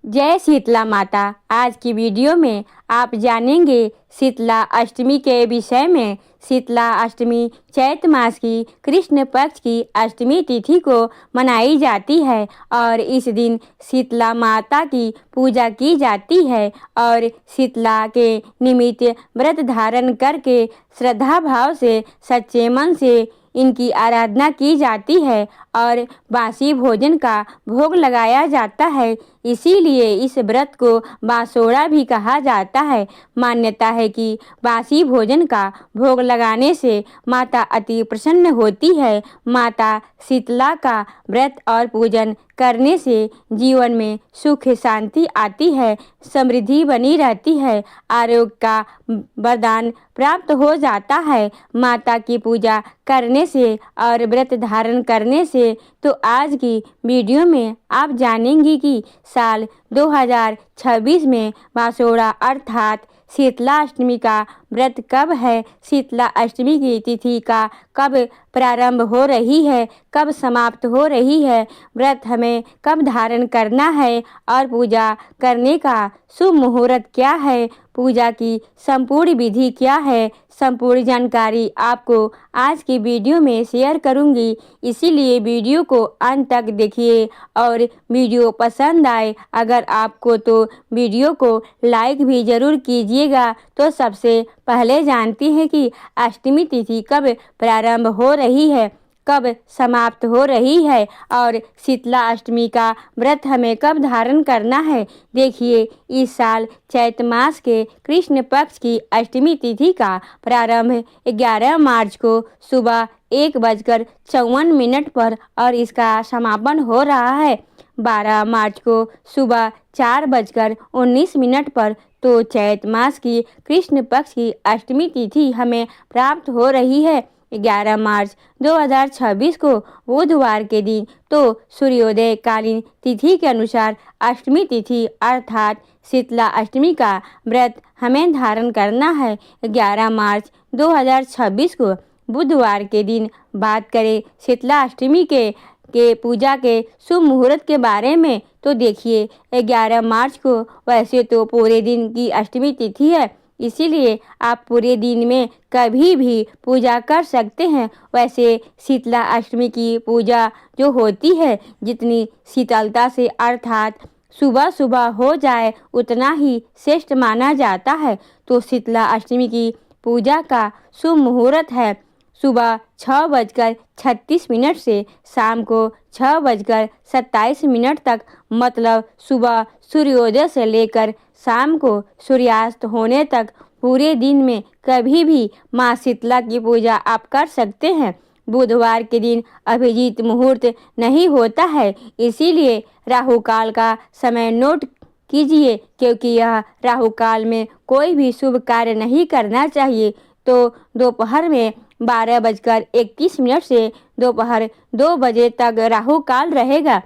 जय शीतला माता। आज की वीडियो में आप जानेंगे शीतला अष्टमी के विषय में। शीतला अष्टमी चैत्र मास की कृष्ण पक्ष की अष्टमी तिथि को मनाई जाती है और इस दिन शीतला माता की पूजा की जाती है और शीतला के निमित्त व्रत धारण करके श्रद्धा भाव से सच्चे मन से इनकी आराधना की जाती है और बासी भोजन का भोग लगाया जाता है। इसीलिए इस व्रत को बासोड़ा भी कहा जाता है। मान्यता है कि बासी भोजन का भोग लगाने से माता अति प्रसन्न होती है। माता शीतला का व्रत और पूजन करने से जीवन में सुख शांति आती है, समृद्धि बनी रहती है, आरोग्य का वरदान प्राप्त हो जाता है। माता की पूजा करने से और व्रत धारण करने से तो आज की वीडियो में आप जानेंगे कि साल 2026 में बासोड़ा अर्थात शीतला अष्टमी का व्रत कब है, शीतला अष्टमी की तिथि का कब प्रारंभ हो रही है, कब समाप्त हो रही है, व्रत हमें कब धारण करना है और पूजा करने का शुभ मुहूर्त क्या है, पूजा की संपूर्ण विधि क्या है, संपूर्ण जानकारी आपको आज की वीडियो में शेयर करूंगी। इसीलिए वीडियो को अंत तक देखिए और वीडियो पसंद आए अगर आपको तो वीडियो को लाइक भी ज़रूर कीजिएगा। तो सबसे पहले जानते हैं कि अष्टमी तिथि कब प्रारंभ हो रही है, कब समाप्त हो रही है और शीतला अष्टमी का व्रत हमें कब धारण करना है। देखिए, इस साल चैत्र मास के कृष्ण पक्ष की अष्टमी तिथि का प्रारंभ 11 मार्च को सुबह 1:54 पर और इसका समापन हो रहा है 12 मार्च को सुबह 4:19 पर। तो चैत्र मास की कृष्ण पक्ष की अष्टमी तिथि हमें प्राप्त हो रही है 11 मार्च 2026 को बुधवार के दिन। तो सूर्योदय कालीन तिथि के अनुसार अष्टमी तिथि अर्थात शीतला अष्टमी का व्रत हमें धारण करना है 11 मार्च 2026 को बुधवार के दिन। बात करें शीतला अष्टमी के पूजा के शुभ मुहूर्त के बारे में तो देखिए, 11 मार्च को वैसे तो पूरे दिन की अष्टमी तिथि है, इसीलिए आप पूरे दिन में कभी भी पूजा कर सकते हैं। वैसे शीतला अष्टमी की पूजा जो होती है, जितनी शीतलता से अर्थात सुबह सुबह हो जाए उतना ही श्रेष्ठ माना जाता है। तो शीतला अष्टमी की पूजा का शुभ मुहूर्त है सुबह 6:36 से शाम को 6:27 तक, मतलब सुबह सूर्योदय से लेकर शाम को सूर्यास्त होने तक पूरे दिन में कभी भी माँ शीतला की पूजा आप कर सकते हैं। बुधवार के दिन अभिजीत मुहूर्त नहीं होता है, इसीलिए राहु काल का समय नोट कीजिए, क्योंकि यह राहु काल में कोई भी शुभ कार्य नहीं करना चाहिए। तो दोपहर में 12:21 से दोपहर 2 बजे तक राहु काल रहेगा।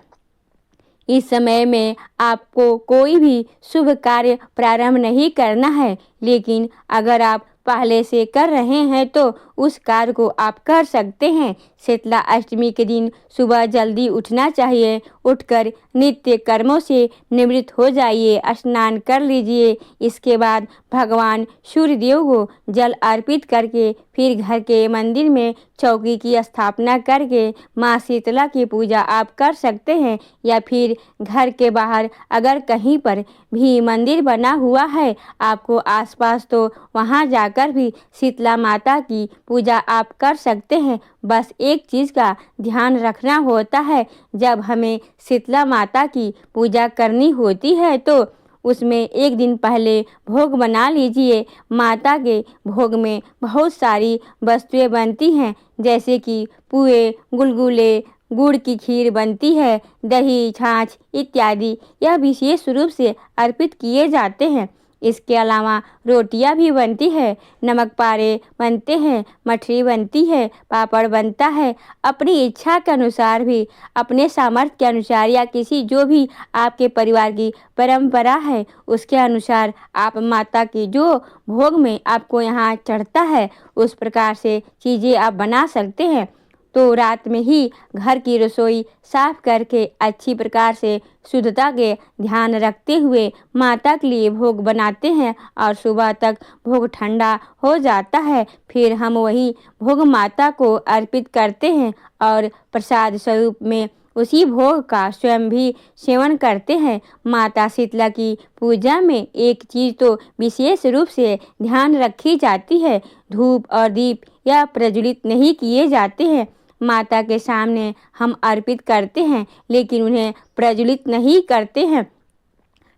इस समय में आपको कोई भी शुभ कार्य प्रारंभ नहीं करना है, लेकिन अगर आप पहले से कर रहे हैं तो उस कार्य को आप कर सकते हैं। शीतला अष्टमी के दिन सुबह जल्दी उठना चाहिए, उठकर नित्य कर्मों से निवृत्त हो जाइए, स्नान कर लीजिए। इसके बाद भगवान सूर्यदेव को जल अर्पित करके फिर घर के मंदिर में चौकी की स्थापना करके माँ शीतला की पूजा आप कर सकते हैं, या फिर घर के बाहर अगर कहीं पर भी मंदिर बना हुआ है आपको आसपास, तो वहाँ जाकर भी शीतला माता की पूजा आप कर सकते हैं। बस एक चीज़ का ध्यान रखना होता है, जब हमें शीतला माता की पूजा करनी होती है तो उसमें एक दिन पहले भोग बना लीजिए। माता के भोग में बहुत सारी वस्तुएं बनती हैं, जैसे कि पुए, गुलगुले, गुड़ की खीर बनती है, दही, छाछ इत्यादि यह विशेष रूप से अर्पित किए जाते हैं। इसके अलावा रोटियां भी बनती है, नमक पारे बनते हैं, मठरी बनती है, पापड़ बनता है। अपनी इच्छा के अनुसार भी, अपने सामर्थ्य के अनुसार या किसी जो भी आपके परिवार की परंपरा है उसके अनुसार आप माता की जो भोग में आपको यहाँ चढ़ता है उस प्रकार से चीज़ें आप बना सकते हैं। तो रात में ही घर की रसोई साफ करके अच्छी प्रकार से शुद्धता के ध्यान रखते हुए माता के लिए भोग बनाते हैं और सुबह तक भोग ठंडा हो जाता है। फिर हम वही भोग माता को अर्पित करते हैं और प्रसाद स्वरूप में उसी भोग का स्वयं भी सेवन करते हैं। माता शीतला की पूजा में एक चीज़ तो विशेष रूप से ध्यान रखी जाती है, धूप और दीप यह प्रज्वलित नहीं किए जाते हैं। माता के सामने हम अर्पित करते हैं लेकिन उन्हें प्रज्वलित नहीं करते हैं।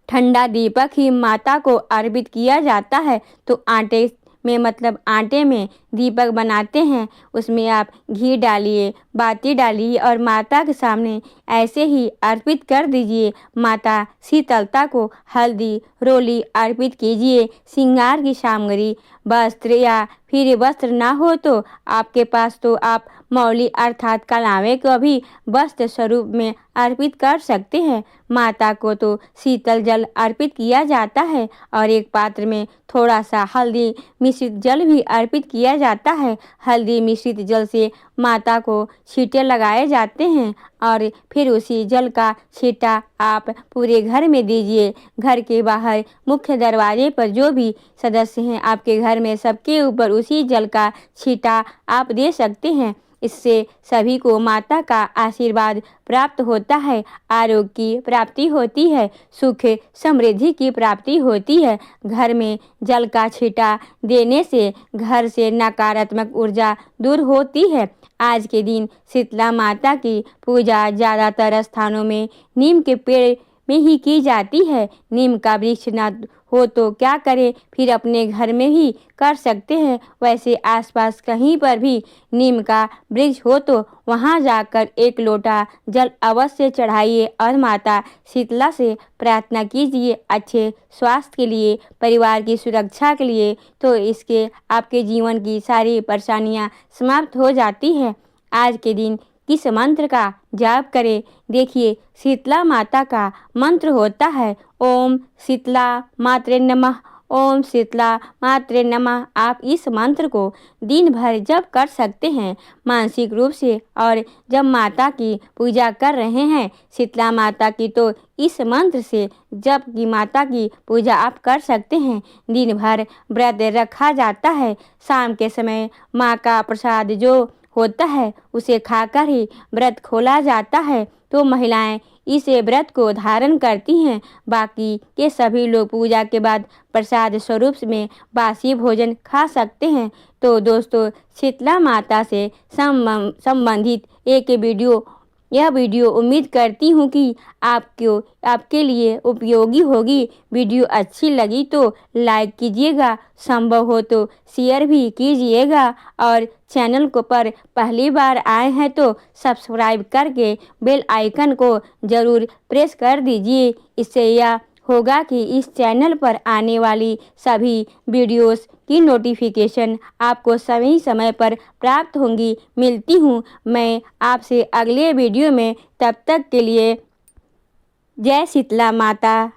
ठंडा दीपक ही माता को अर्पित किया जाता है। तो आटे में दीपक बनाते हैं, उसमें आप घी डालिए, बाती डालिए और माता के सामने ऐसे ही अर्पित कर दीजिए। माता शीतलता को हल्दी रोली अर्पित कीजिए। श्रृंगार की सामग्री वस्त्र या फिर वस्त्र ना हो तो आपके पास तो आप मौली अर्थात कलावे को भी वस्त्र स्वरूप में अर्पित कर सकते हैं। माता को तो शीतल जल अर्पित किया जाता है और एक पात्र में थोड़ा सा हल्दी मिश्रित जल भी अर्पित किया जाता है। हल्दी मिश्रित जल से माता को छींटे लगाए जाते हैं और फिर उसी जल का छींटा आप पूरे घर में दीजिए। घर के बाहर मुख्य दरवाजे पर जो भी सदस्य हैं आपके घर में, सबके ऊपर उसी जल का छींटा आप दे सकते हैं। इससे सभी को माता का आशीर्वाद प्राप्त होता है, आरोग्य की प्राप्ति होती है, सुख समृद्धि की प्राप्ति होती है। घर में जल का छींटा देने से घर से नकारात्मक ऊर्जा दूर होती है। आज के दिन शीतला माता की पूजा ज़्यादातर स्थानों में नीम के पेड़ में ही की जाती है। नीम का वृक्ष न हो तो क्या करें, फिर अपने घर में ही कर सकते हैं। वैसे आसपास कहीं पर भी नीम का वृक्ष हो तो वहां जाकर एक लोटा जल अवश्य चढ़ाइए और माता शीतला से प्रार्थना कीजिए अच्छे स्वास्थ्य के लिए, परिवार की सुरक्षा के लिए। तो इसके आपके जीवन की सारी परेशानियां समाप्त हो जाती है। आज के दिन किस मंत्र का जाप करें? देखिए, शीतला माता का मंत्र होता है ओम शीतला मात्रे नमः, ओम शीतला मात्रे नमः। आप इस मंत्र को दिन भर जप कर सकते हैं मानसिक रूप से। और जब माता की पूजा कर रहे हैं शीतला माता की, तो इस मंत्र से जप की माता की पूजा आप कर सकते हैं। दिन भर व्रत रखा जाता है। शाम के समय माँ का प्रसाद जो होता है उसे खाकर ही व्रत खोला जाता है। तो महिलाएं इस व्रत को धारण करती हैं। बाकी के सभी लोग पूजा के बाद प्रसाद स्वरूप में बासी भोजन खा सकते हैं। तो दोस्तों, शीतला माता से संबंधित यह वीडियो उम्मीद करती हूँ कि आपके लिए उपयोगी होगी। वीडियो अच्छी लगी तो लाइक कीजिएगा, संभव हो तो शेयर भी कीजिएगा और चैनल को पर पहली बार आए हैं तो सब्सक्राइब करके बेल आइकन को ज़रूर प्रेस कर दीजिए। इससे यह होगा कि इस चैनल पर आने वाली सभी वीडियोस की नोटिफिकेशन आपको सही समय पर प्राप्त होंगी। मिलती हूँ मैं आपसे अगले वीडियो में, तब तक के लिए जय शीतला माता।